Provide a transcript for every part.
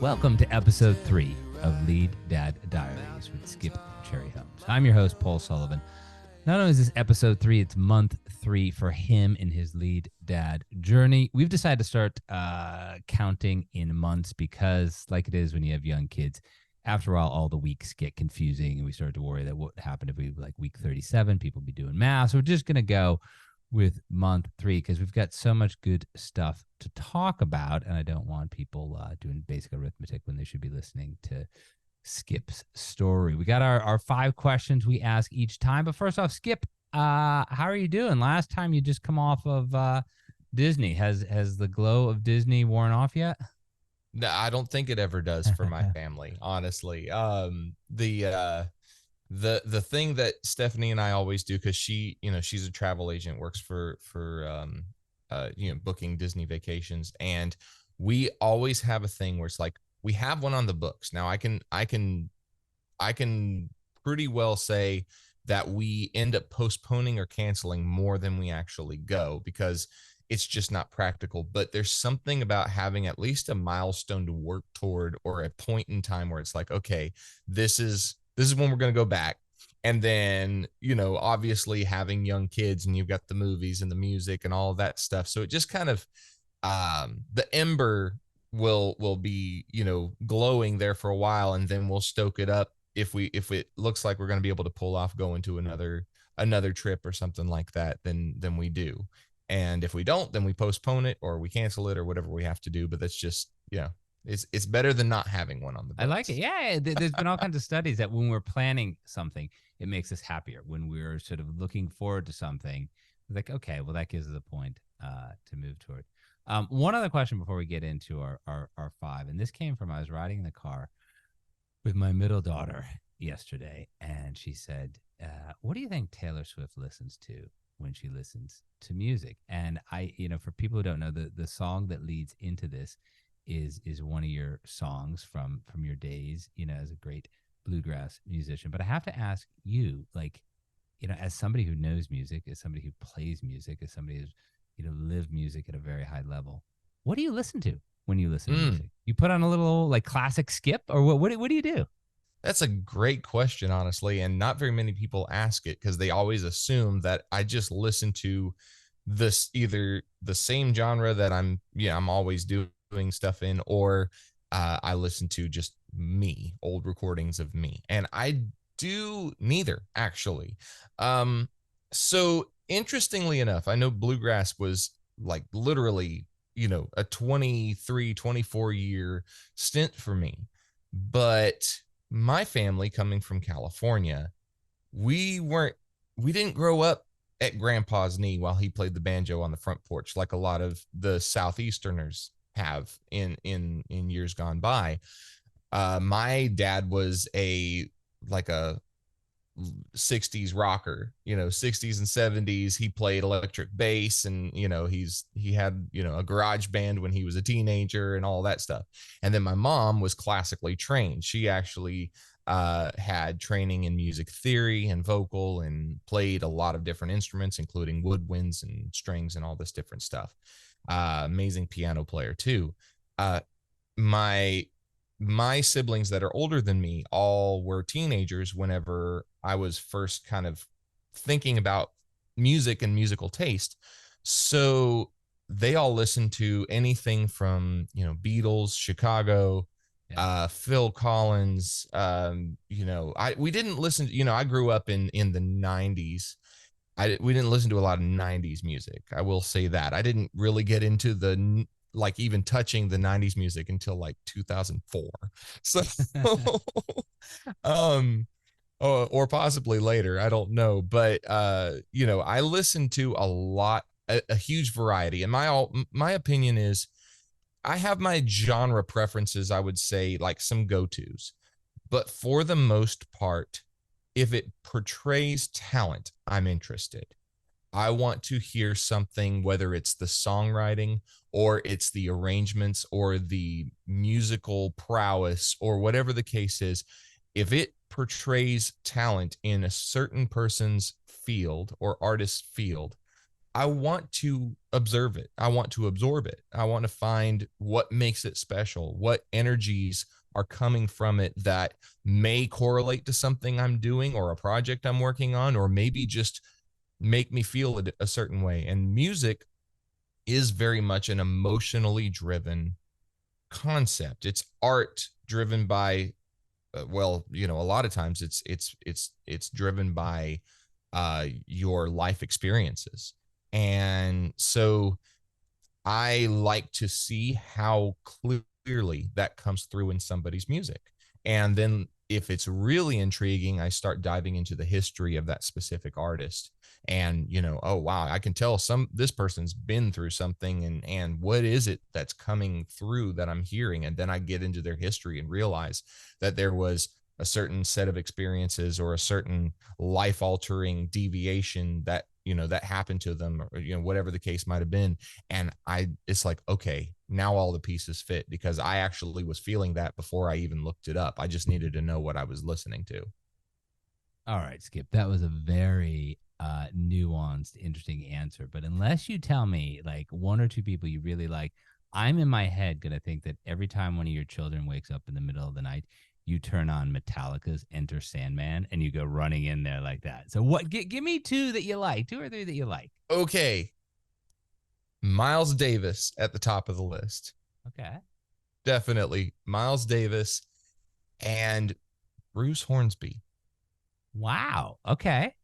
Welcome to episode 3 of Lead Dad Diaries with Skip Cherryholmes. I'm your host, Paul Sullivan. Not only is this episode 3, it's month 3 for him in his lead dad journey. We've decided to start counting in months because, like it is when you have young kids, after all the weeks get confusing and we start to worry that what happened if we like week 37, people be doing math. So we're just going to go with month 3 because we've got so much good stuff to talk about, and I don't want people doing basic arithmetic when they should be listening to Skip's story. We got our 5 questions we ask each time, but first off, Skip, how are you doing? Last time you just come off of Disney. Has the glow of Disney worn off yet? No, I don't think it ever does for my family, honestly. The thing that Stephanie and I always do, because she's a travel agent, works for booking Disney vacations, and we always have a thing where it's like we have one on the books. Now I can pretty well say that we end up postponing or canceling more than we actually go because it's just not practical. But there's something about having at least a milestone to work toward, or a point in time where it's like, okay, this is when we're going to go back. And then, obviously having young kids, and you've got the movies and the music and all of that stuff. So it just kind of, the ember will be, glowing there for a while, and then we'll stoke it up if it looks like we're going to be able to pull off going to another trip or something like that, then we do. And if we don't, then we postpone it or we cancel it or whatever we have to do. But that's just, it's better than not having one on the I like it. books. Yeah, there's been all kinds of studies that when we're planning something, it makes us happier. When we're sort of looking forward to something, like, okay, well, that gives us a point to move toward. One other question before we get into our 5, and this came from, I was riding in the car with my middle daughter yesterday, and she said, what do you think Taylor Swift listens to when she listens to music? And I, for people who don't know, the song that leads into this is one of your songs from your days, as a great bluegrass musician. But I have to ask you, like, as somebody who knows music, as somebody who plays music, as somebody who's, lived music at a very high level, what do you listen to when you listen to music? You put on a little like classic Skip, or what do you do? That's a great question, honestly, and not very many people ask it because they always assume that I just listen to this, either the same genre that I'm always doing stuff in, or I listen to just me, old recordings of me, and I do neither, actually. So interestingly enough, I know bluegrass was like literally, a 23-24 year stint for me, but my family, coming from California, we weren't we didn't grow up at grandpa's knee while he played the banjo on the front porch like a lot of the southeasterners have in years gone by. My dad was a 60s rocker, 60s and 70s. He played electric bass, and he had a garage band when he was a teenager and all that stuff. And then my mom was classically trained. She actually had training in music theory and vocal, and played a lot of different instruments, including woodwinds and strings and all this different stuff. Amazing piano player too. Uh, my my siblings that are older than me all were teenagers whenever I was first kind of thinking about music and musical taste. So they all listened to anything from, Beatles, Chicago, Yeah. Phil Collins. We didn't listen to, I grew up in the 90s. We didn't listen to a lot of 90s music. I will say that. I didn't really get into like even touching the 90s music until like 2004. So um or possibly later, I don't know, but I listen to a huge variety, and my opinion is I have my genre preferences, I would say, like some go-tos, but for the most part, if it portrays talent, I'm interested. I want to hear something, whether it's the songwriting or it's the arrangements or the musical prowess or whatever the case is. If it portrays talent in a certain person's field or artist's field, I want to observe it. I want to absorb it. I want to find what makes it special, what energies are coming from it that may correlate to something I'm doing or a project I'm working on, or maybe just make me feel a certain way. And music is very much an emotionally driven concept. It's art driven by well, you know, a lot of times it's driven by your life experiences. And so I like to see how clearly that comes through in somebody's music. And then if it's really intriguing, I start diving into the history of that specific artist. And, you know, oh wow, I can tell this person's been through something, and what is it that's coming through that I'm hearing? And then I get into their history and realize that there was a certain set of experiences or a certain life altering deviation that, you know, that happened to them, or, you know, whatever the case might have been. And it's like, okay, now all the pieces fit, because I actually was feeling that before I even looked it up. I just needed to know what I was listening to. All right, Skip. That was a very nuanced, interesting answer. But unless you tell me like one or two people you really like, I'm in my head gonna think that every time one of your children wakes up in the middle of the night, you turn on Metallica's Enter Sandman and you go running in there like that. So what? Give me two that you like, two or three that you like. Okay, Miles Davis at the top of the list. Okay. Definitely Miles Davis and Bruce Hornsby. Wow. Okay.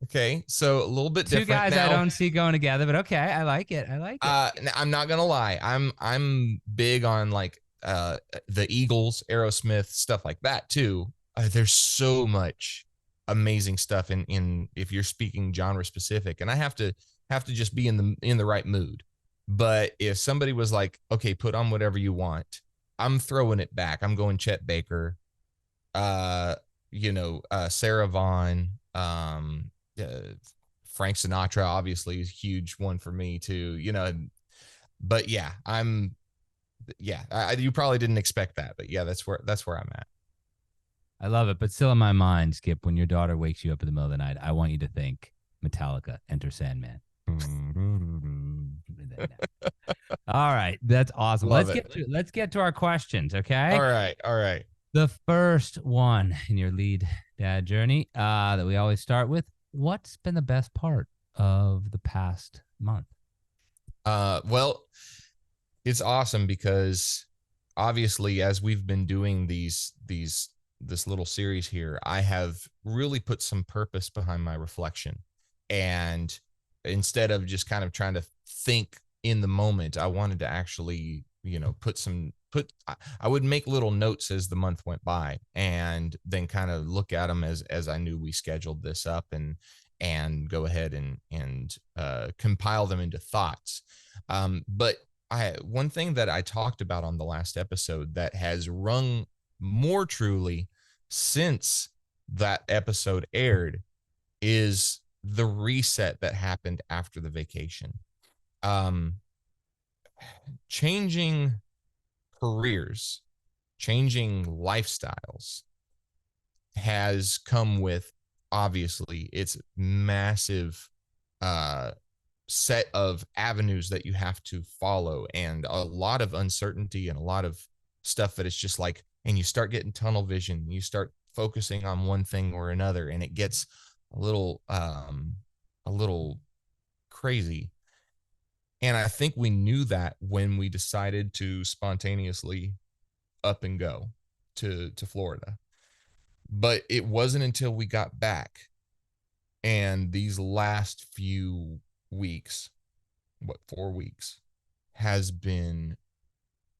Okay, so a little bit Two different guys I now. don't see going together, but okay, I like it. I like it. I'm not gonna lie. I'm big on like the Eagles, Aerosmith, stuff like that too. There's so much amazing stuff in if you're speaking genre specific, and I have to just be in the right mood. But if somebody was like, okay, put on whatever you want, I'm throwing it back. I'm going Chet Baker, uh, Sarah Vaughan, uh, Frank Sinatra, obviously, is a huge one for me too. You know, but yeah, you probably didn't expect that, but yeah, that's where I'm at. I love it, but still in my mind, Skip, when your daughter wakes you up in the middle of the night, I want you to think Metallica, Enter Sandman. All right, that's awesome. Love it. Let's get to our questions, okay? All right, all right. The first one in your lead dad journey that we always start with, what's been the best part of the past month? Well, it's awesome because obviously, as we've been doing this little series here, I have really put some purpose behind my reflection. And instead of just kind of trying to think in the moment, I wanted to actually, you know, I would make little notes as the month went by, and then kind of look at them as I knew we scheduled this up, and go ahead and compile them into thoughts. But one thing that I talked about on the last episode that has rung more truly since that episode aired is the reset that happened after the vacation. Um, Changing careers, changing lifestyles has come with, obviously, its massive uh set of avenues that you have to follow, and a lot of uncertainty and a lot of stuff that it's just like, and you start getting tunnel vision, you start focusing on one thing or another, and it gets a little crazy. And I think we knew that when we decided to spontaneously up and go to Florida. But it wasn't until we got back, and these last few weeks, 4 weeks, has been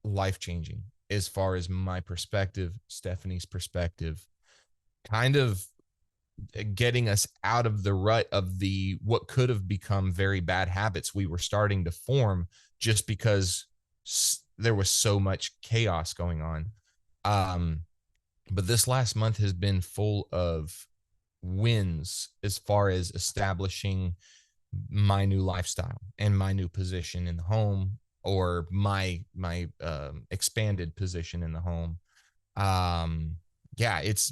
life changing as far as my perspective, Stephanie's perspective, kind of getting us out of the rut of the what could have become very bad habits we were starting to form, just because there was so much chaos going on. But this last month has been full of wins as far as establishing my new lifestyle and my new position in the home, or my expanded position in the home. Yeah, it's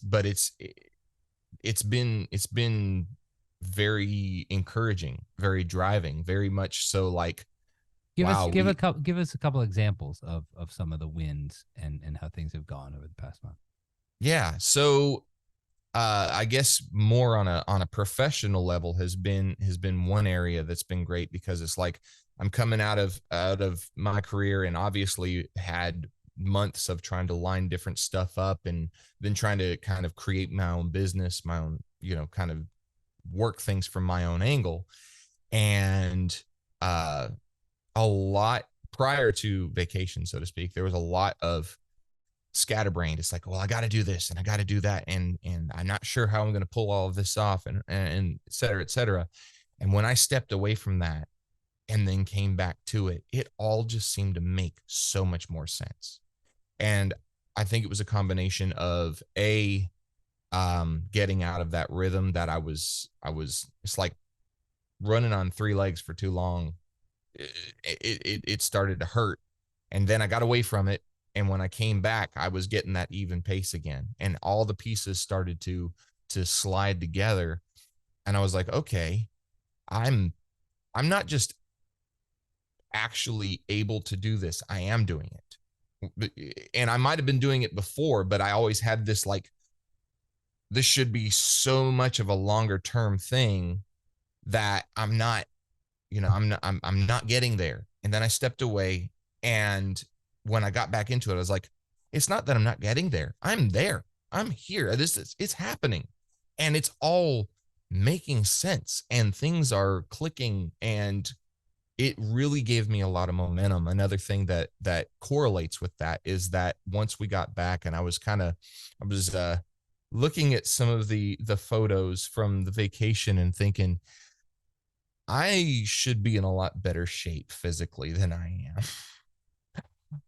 been very encouraging, very driving, very much so like, wow, Give us a couple examples of some of the wins and how things have gone over the past month. yeah. So I guess more on a professional level has been one area that's been great, because it's like I'm coming out of my career, and obviously had months of trying to line different stuff up, and then trying to kind of create my own business, my own, kind of work things from my own angle. And uh a lot prior to vacation, so to speak, there was a lot of scatterbrained. It's like, well, I got to do this and I got to do that, and I'm not sure how I'm going to pull all of this off, and et cetera, et cetera. And when I stepped away from that and then came back to it, it all just seemed to make so much more sense. And I think it was a combination of getting out of that rhythm that I was it's like running on three legs for too long. It started to hurt, and then I got away from it, and when I came back, I was getting that even pace again, and all the pieces started to slide together. And I was like, okay, i'm I'm not just actually able to do this, I am doing it. And I might have been doing it before, but I always had this like, this should be so much of a longer term thing that I'm not, I'm not getting there. And then I stepped away, and when I got back into it, I was like, it's not that I'm not getting there. I'm there. I'm here. This is It's happening, and it's all making sense, and things are clicking, and it really gave me a lot of momentum. Another thing that correlates with that is that once we got back, and I was looking at some of the photos from the vacation and thinking, I should be in a lot better shape physically than I am.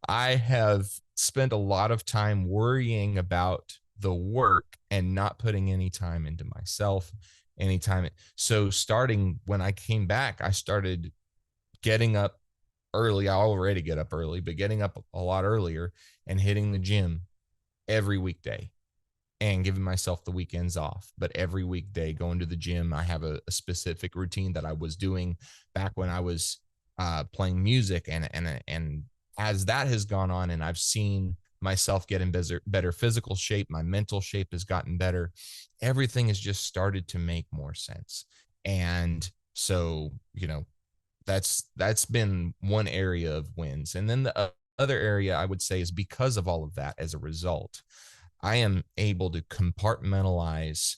I have spent a lot of time worrying about the work and not putting any time into myself, anytime. So starting when I came back, I started getting up early. I already get up early, but getting up a lot earlier and hitting the gym every weekday, and giving myself the weekends off. But every weekday going to the gym, I have a specific routine that I was doing back when I was playing music. And as that has gone on, and I've seen myself get in better physical shape, my mental shape has gotten better. Everything has just started to make more sense. And so, that's been one area of wins. And then the other area I would say is, because of all of that, as a result, I am able to compartmentalize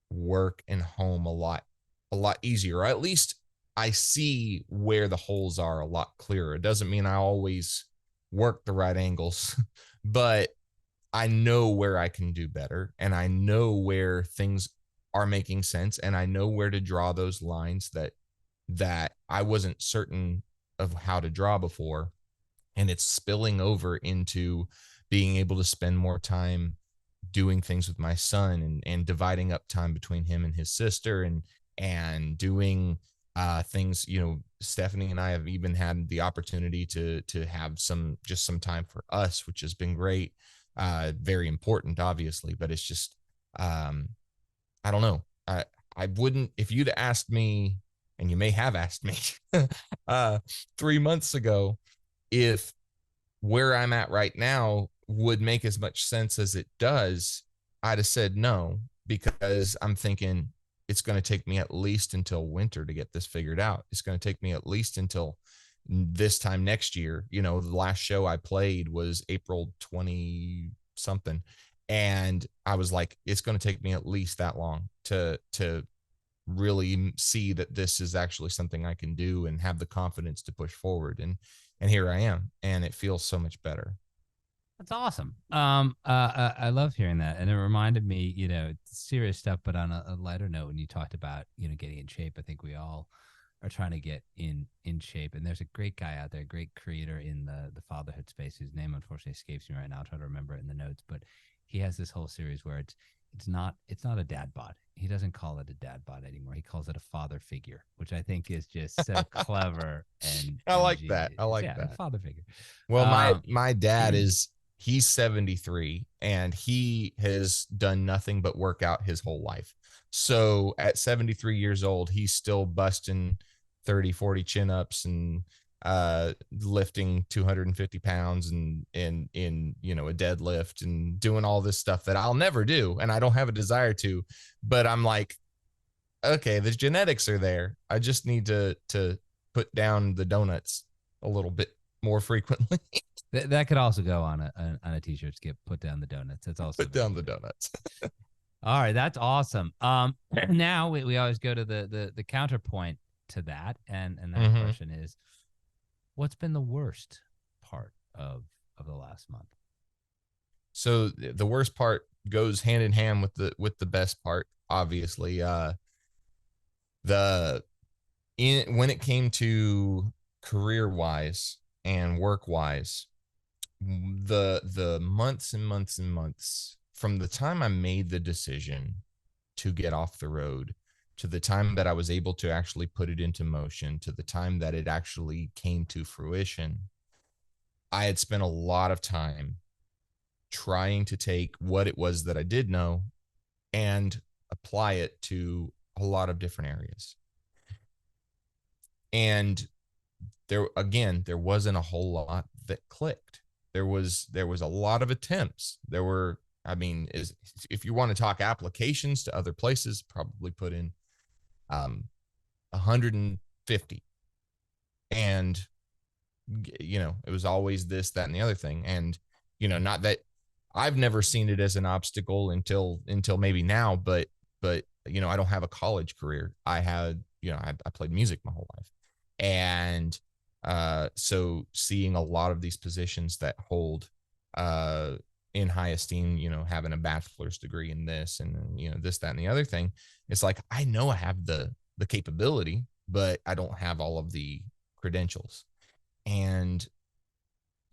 work and home a lot easier. Or at least I see where the holes are a lot clearer. It doesn't mean I always work the right angles, but I know where I can do better, and I know where things are making sense, and I know where to draw those lines that I wasn't certain of how to draw before. And it's spilling over into being able to spend more time doing things with my son, and dividing up time between him and his sister, and doing things. Stephanie and I have even had the opportunity to have some time for us, which has been great. Very important, obviously, but it's just, um I don't know. I wouldn't, if you'd asked me, and you may have asked me, uh 3 months ago, if where I'm at right now would make as much sense as it does, I'd have said no, because I'm thinking it's going to take me at least until winter to get this figured out. It's going to take me at least until this time next year. The last show I played was April 20 something. And I was like, it's going to take me at least that long to really see that this is actually something I can do and have the confidence to push forward. And here I am, and it feels so much better. That's awesome. I love hearing that, and it reminded me, serious stuff, but on a lighter note, when you talked about, getting in shape. I think we all are trying to get in shape, and there's a great guy out there, a great creator in the fatherhood space, whose name unfortunately escapes me right now. I'll try to remember it in the notes, but he has this whole series where it's not a dad bod. He doesn't call it a dad bod anymore. He calls it a father figure, which I think is just so clever and I like that. genius. I like Yeah, a that. father figure. Well, my Um, my dad is He's 73 and he has done nothing but work out his whole life. So at 73 years old, he's still busting 30, 40 chin ups and lifting 250 pounds and in a deadlift and doing all this stuff that I'll never do and I don't have a desire to. But I'm like, okay, the genetics are there. I just need to put down the donuts a little bit more frequently. That could also go on a t-shirt. Skip, put down the donuts. That's also Put down the donuts. all right. That's awesome. Now we always go to the counterpoint to that, and that question is, what's been the worst part of the last month? So the worst part goes hand in hand with the best part, obviously. When it came to career wise and work wise, the months and months and months from the time I made the decision to get off the road to the time that I was able to actually put it into motion to the time that it actually came to fruition, I had spent a lot of time trying to take what it was that I did know and apply it to a lot of different areas. And there wasn't a whole lot that clicked. There was a lot of attempts. If you want to talk applications to other places, probably put in 150. And it was always this, that, and the other thing. And not that I've never seen it as an obstacle until maybe now, but I don't have a college career. I played music my whole life. And so seeing a lot of these positions that hold in high esteem, having a bachelor's degree in this and this, that, and the other thing, it's like, I know I have the capability, but I don't have all of the credentials. And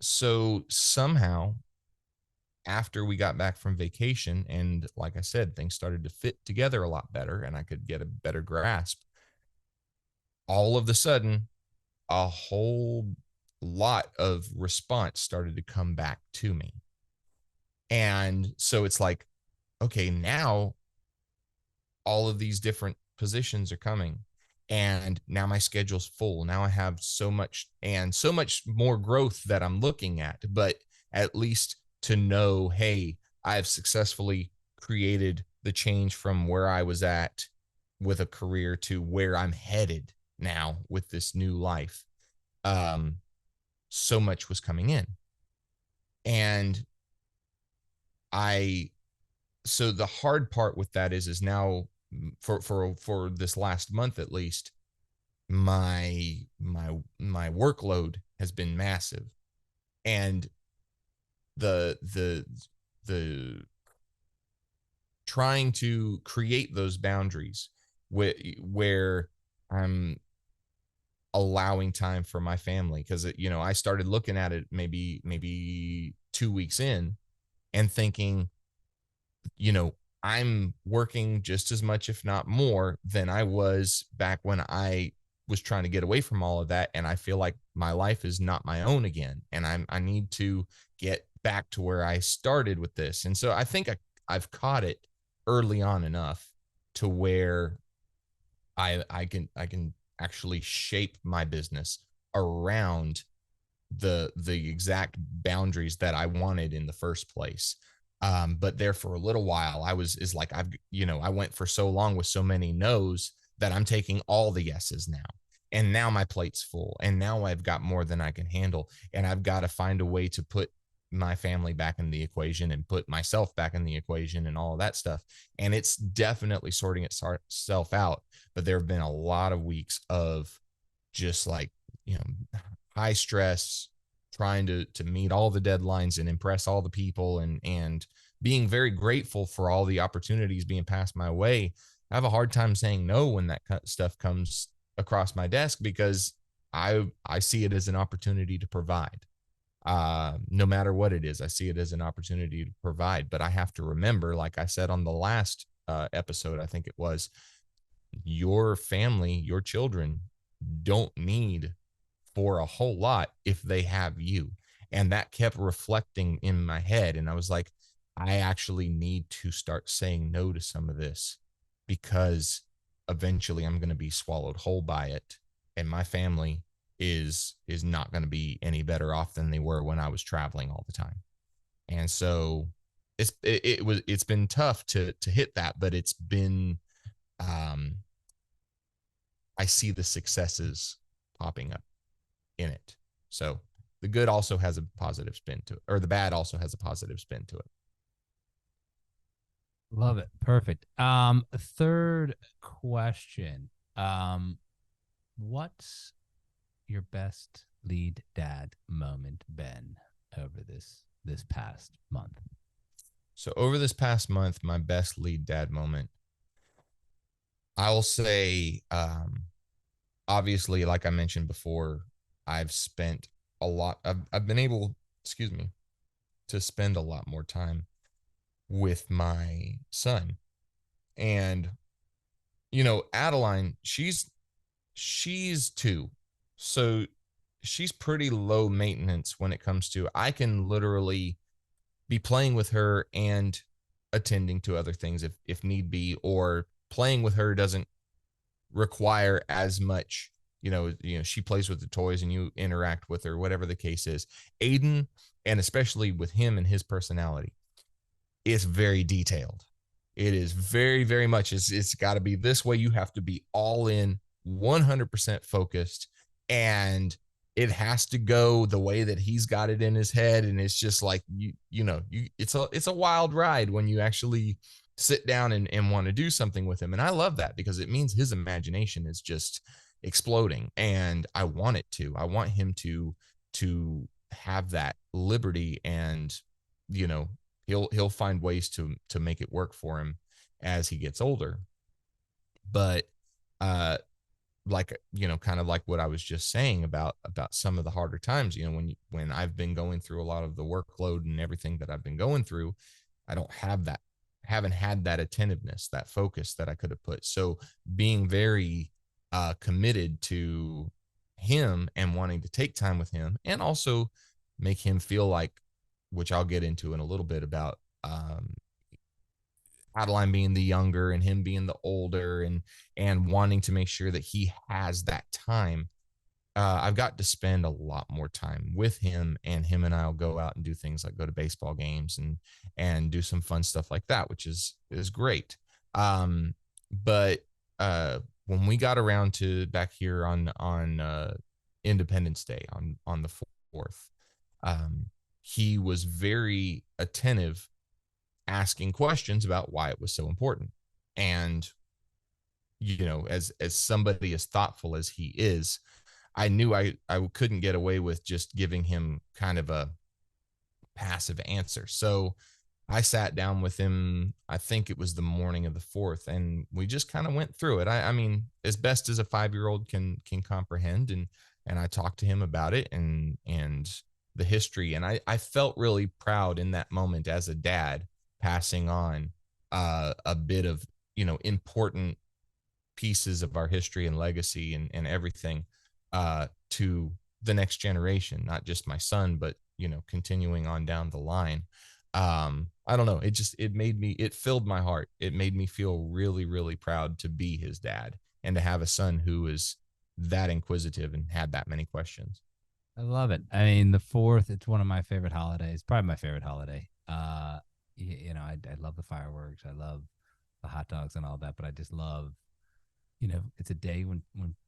so somehow after we got back from vacation, and like I said, things started to fit together a lot better and I could get a better grasp, all of a sudden a whole lot of response started to come back to me. And so it's like, okay, now all of these different positions are coming and now my schedule's full. Now I have so much more growth that I'm looking at, but at least to know, hey, I've successfully created the change from where I was at with a career to where I'm headed now with this new life. So much was coming in. And so the hard part with that is now for this last month, at least, my workload has been massive. And the trying to create those boundaries where I'm allowing time for my family, because I started looking at it maybe 2 weeks in and thinking, I'm working just as much, if not more, than I was back when I was trying to get away from all of that. And I feel like my life is not my own again. And I need to get back to where I started with this. And so I think I've caught it early on enough to where I can actually shape my business around the exact boundaries that I wanted in the first place. But there for a little while, I went for so long with so many no's that I'm taking all the yeses now. And now my plate's full. And now I've got more than I can handle. And I've got to find a way to put my family back in the equation and put myself back in the equation and all of that stuff. And it's definitely sorting itself out. But there have been a lot of weeks of just high stress, trying to meet all the deadlines and impress all the people and being very grateful for all the opportunities being passed my way. I have a hard time saying no when that stuff comes across my desk, because I see it as an opportunity to provide. No matter what it is, I see it as an opportunity to provide. But I have to remember, like I said on the last episode, I think it was, your family, your children don't need for a whole lot if they have you. And that kept reflecting in my head. And I was like, I actually need to start saying no to some of this because eventually I'm going to be swallowed whole by it. And my family is not going to be any better off than they were when I was traveling all the time. And so it's been tough to hit that, but it's been um I see the successes popping up in it. So the good also has a positive spin to it, or the bad also has a positive spin to it. Love it. Perfect. Third question. What's your best lead dad moment been over this past month? So over this past month, my best lead dad moment, I will say, obviously, like I mentioned before, I've spent a lot. I've been able, excuse me, to spend a lot more time with my son. And Adeline, she's 2. So she's pretty low maintenance when it comes to I can literally be playing with her and attending to other things if need be, or playing with her doesn't require as much. She plays with the toys and you interact with her, whatever the case is. Aiden, and especially with him and his personality, is very detailed. It is very, very much. It's got to be this way. You have to be all in, 100% focused, and it has to go the way that he's got it in his head. And it's just like it's a wild ride when you actually sit down and want to do something with him. And I love that because it means his imagination is just exploding. And I want it to. I want him to have that liberty, and you know he'll find ways to make it work for him as he gets older. But uh like kind of like what I was just saying about some of the harder times, when I've been going through a lot of the workload and everything that I've been going through, I don't have that, haven't had that attentiveness, that focus that I could have put. So being very committed to him and wanting to take time with him and also make him feel like, which I'll get into in a little bit about Adeline being the younger and him being the older, and wanting to make sure that he has that time. I've got to spend a lot more time with him, and him and I'll go out and do things like go to baseball games and do some fun stuff like that, which is great. But when we got around to back here on Independence Day on the 4th, he was very attentive, asking questions about why it was so important. And as somebody as thoughtful as he is, I knew I couldn't get away with just giving him kind of a passive answer. So I sat down with him, I think it was the morning of the 4th, and we just kind of went through it. I mean, as best as a 5-year-old can comprehend, and I talked to him about it and the history. And I felt really proud in that moment as a dad, passing on a bit of important pieces of our history and legacy and everything to the next generation, not just my son, but continuing on down the line. I don't know, it filled my heart. It made me feel really, really proud to be his dad and to have a son who is that inquisitive and had that many questions. I love it. I mean, the 4th, it's one of my favorite holidays, probably my favorite holiday. I love the fireworks. I love the hot dogs and all that, but I just love, it's a day when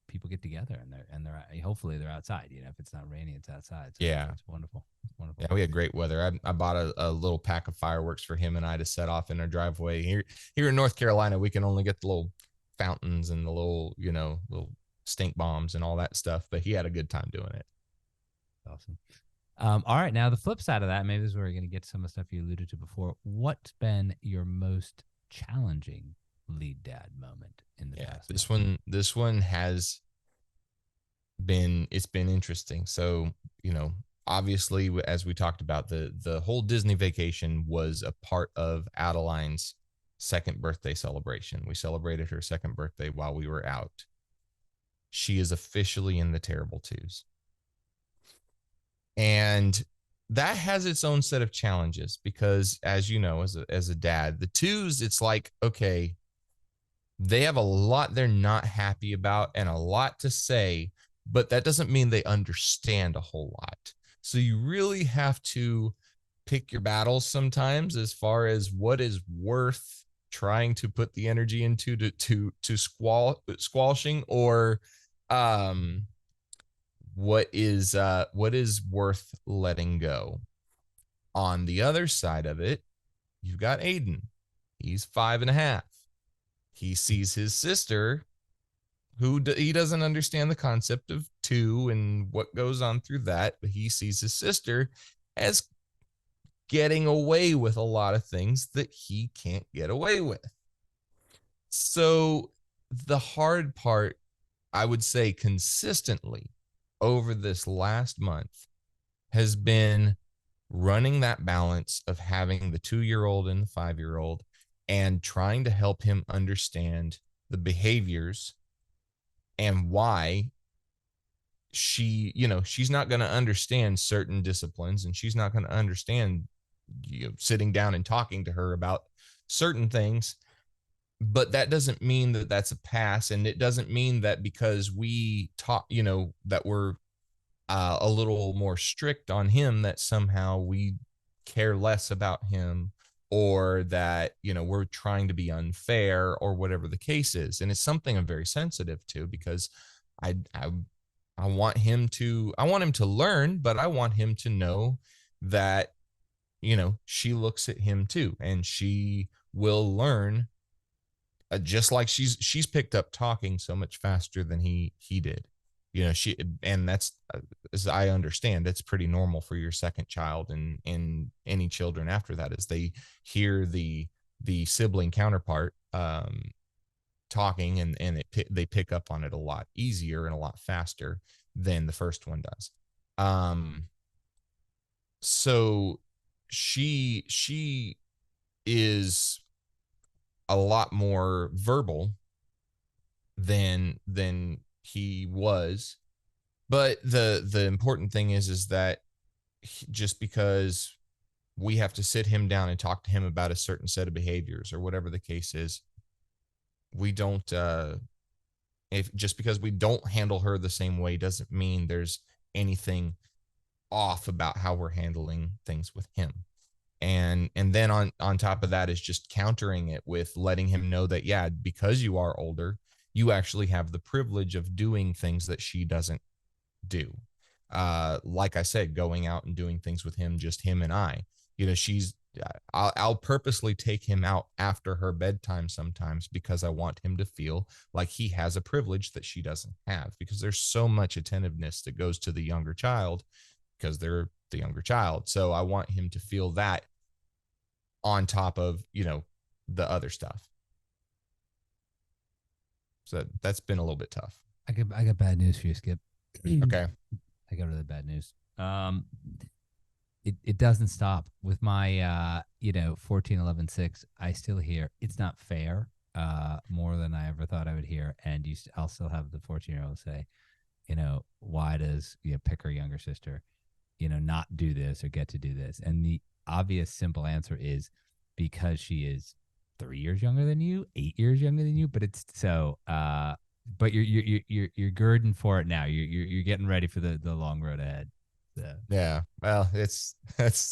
people get together and they're hopefully they're outside. If it's not raining, it's outside. So Yeah. it's wonderful. It's wonderful. Yeah, we had great weather. I bought a little pack of fireworks for him and I to set off in our driveway. Here in North Carolina, we can only get the little fountains and the little stink bombs and all that stuff. But he had a good time doing it. Awesome. All right, now the flip side of that, maybe this is where we're going to get some of the stuff you alluded to before. What's been your most challenging lead dad moment in the past? This one has it's been interesting. So obviously, as we talked about, the whole Disney vacation was a part of Adeline's second birthday celebration. We celebrated her second birthday while we were out. She is officially in the terrible twos. And that has its own set of challenges because, as you know, as a dad, the twos, it's like, okay, they have a lot they're not happy about and a lot to say, but that doesn't mean they understand a whole lot. So you really have to pick your battles sometimes as far as what is worth trying to put the energy into to squashing, or um what is worth letting go. On the other side of it, you've got Aiden. He's 5.5. He sees his sister, he doesn't understand the concept of two and what goes on through that, but he sees his sister as getting away with a lot of things that he can't get away with. So the hard part, I would say consistently over this last month, has been running that balance of having the 2-year-old and the 5-year-old and trying to help him understand the behaviors and why she's not going to understand certain disciplines, and she's not going to understand sitting down and talking to her about certain things. But that doesn't mean that that's a pass, and it doesn't mean that because we talk, that we're a little more strict on him, that somehow we care less about him, or that we're trying to be unfair or whatever the case is. And it's something I'm very sensitive to because I I, I want him to learn, but I want him to know that she looks at him too, and she will learn, just like she's picked up talking so much faster than he did. And that's, as I understand, it's pretty normal for your second child and any children after that, as they hear the sibling counterpart talking, and they pick up on it a lot easier and a lot faster than the first one does. So she is a lot more verbal than he was. But the important thing is that just because we have to sit him down and talk to him about a certain set of behaviors or whatever the case is, we don't if just because we don't handle her the same way doesn't mean there's anything off about how we're handling things with him. And then on top of that is just countering it with letting him know that, yeah, because you are older, you actually have the privilege of doing things that she doesn't do. Like I said, going out and doing things with him, just him and I. I'll purposely take him out after her bedtime sometimes because I want him to feel like he has a privilege that she doesn't have, because there's so much attentiveness that goes to the younger child because they're the younger child. So I want him to feel that on top of, the other stuff. So that's been a little bit tough. I got bad news for you, Skip. Okay. I got really bad news. It doesn't stop with my 14, 11, 6. I still hear it's not fair, more than I ever thought I would hear. And I'll still have the 14-year-old say, why does pick her younger sister, not do this or get to do this? And the obvious simple answer is because she is 3 years younger than you, 8 years younger than you. But it's so but you're girding for it now. You're getting ready for the long road ahead. So. Yeah. Well, that's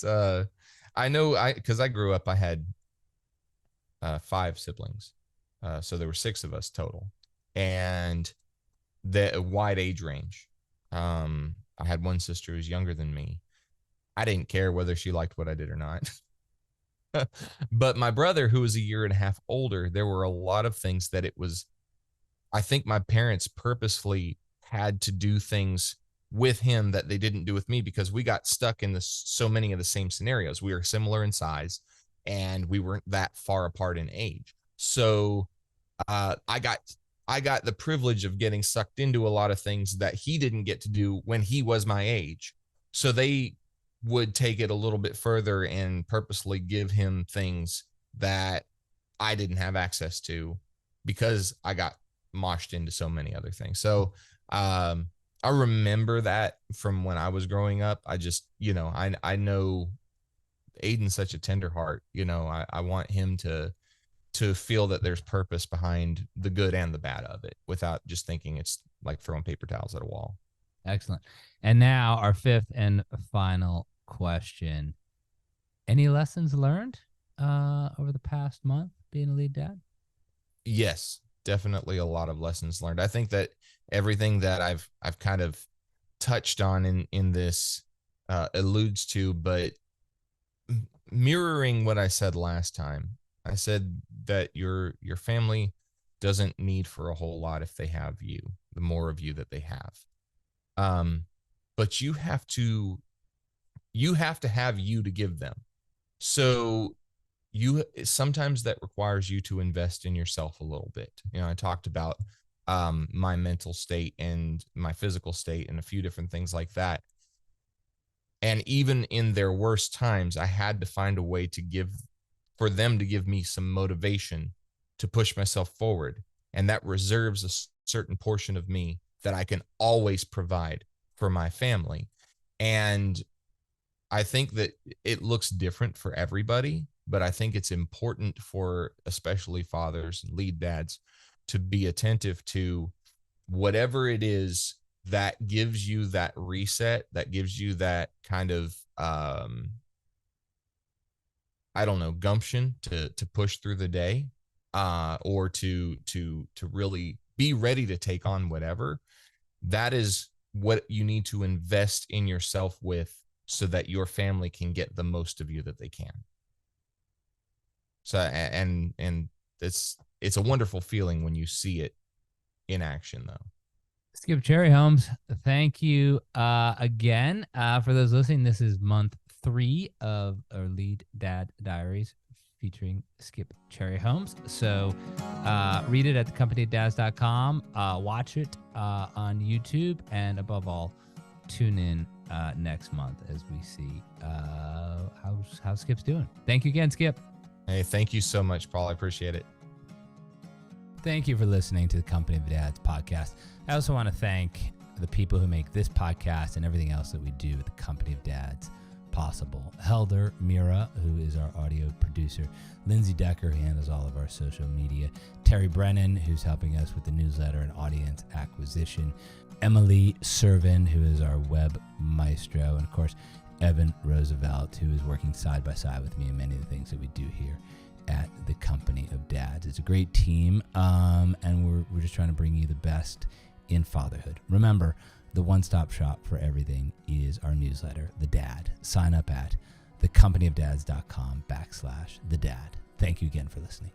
I know, because I grew up, I had 5 siblings. So there were 6 of us total, and the wide age range. I had one sister who's younger than me. I didn't care whether she liked what I did or not. But my brother, who was a year and a half older, there were a lot of things that I think my parents purposefully had to do things with him that they didn't do with me, because we got stuck in so many of the same scenarios. We were similar in size and we weren't that far apart in age. So I got the privilege of getting sucked into a lot of things that he didn't get to do when he was my age. So they would take it a little bit further and purposely give him things that I didn't have access to because I got moshed into so many other things. So I remember that from when I was growing up. I just, I know Aiden's such a tender heart. I want him to feel that there's purpose behind the good and the bad of it without just thinking it's like throwing paper towels at a wall. Excellent. And now our fifth and final question. Any lessons learned over the past month being a lead dad? Yes, definitely a lot of lessons learned. I think that everything that I've kind of touched on in this alludes to, but mirroring what I said last time. I said that your family doesn't need for a whole lot if they have you, the more of you that they have. But you have to have you to give them. So sometimes that requires you to invest in yourself a little bit. I talked about my mental state and my physical state and a few different things like that. And even in their worst times, I had to find a way for them to give me some motivation to push myself forward. And that reserves a certain portion of me that I can always provide for my family. And I think that it looks different for everybody, but I think it's important for especially fathers and lead dads to be attentive to whatever it is that gives you that reset, that gives you that kind of I don't know, gumption to push through the day, or to really be ready to take on whatever. That is what you need to invest in yourself with, so that your family can get the most of you that they can. So and it's a wonderful feeling when you see it in action, though. Skip Cherryholmes, thank you again. For those listening, this is month 3 of our Lead Dad Diaries featuring Skip Cherryholmes. So read it at thecompanyofdads.com. Watch it on YouTube. And above all, tune in next month as we see how Skip's doing. Thank you again, Skip. Hey, thank you so much, Paul. I appreciate it. Thank you for listening to the Company of Dads podcast. I also want to thank the people who make this podcast and everything else that we do at the Company of Dads possible. Helder Mira, who is our audio producer. Lindsay Decker, who handles all of our social media. Terry Brennan, who's helping us with the newsletter and audience acquisition. Emily Servin, who is our web maestro. And of course, Evan Roosevelt, who is working side by side with me in many of the things that we do here at the Company of Dads. It's a great team, and we're just trying to bring you the best in fatherhood. Remember, the one-stop shop for everything is our newsletter, The Dad. Sign up at thecompanyofdads.com/thedad. Thank you again for listening.